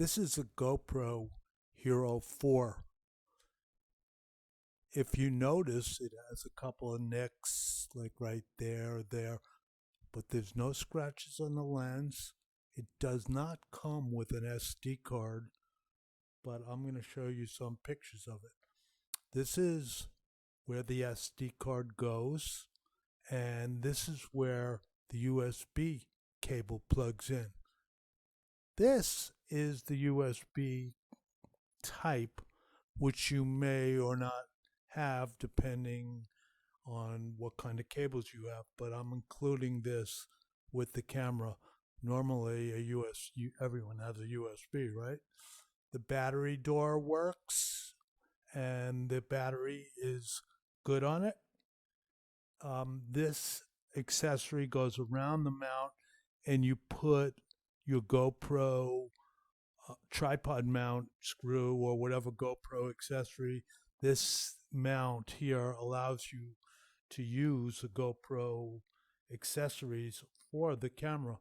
This is a GoPro Hero 4. If you notice, it has a couple of nicks, like right there, but there's no scratches on the lens. It does not come with an SD card, but I'm going to show you some pictures of it. This is where the SD card goes, and this is where the USB cable plugs in. This is the USB type, which you may or not have depending on what kind of cables you have, but I'm including this with the camera. Normally everyone has a USB, right? The battery door works and the battery is good on it. This accessory goes around the mount and you put your GoPro tripod mount screw or whatever GoPro accessory. This mount here allows you to use the GoPro accessories for the camera.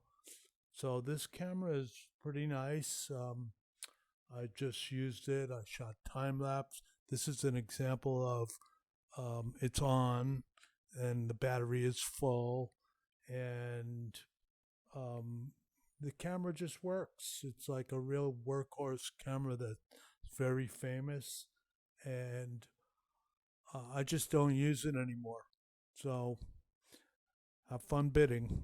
So this camera is pretty nice. I just used it. I shot time lapse. This is an example of it's on and the battery is full, and the camera just works. It's like a real workhorse camera that's very famous, and I just don't use it anymore. So have fun bidding.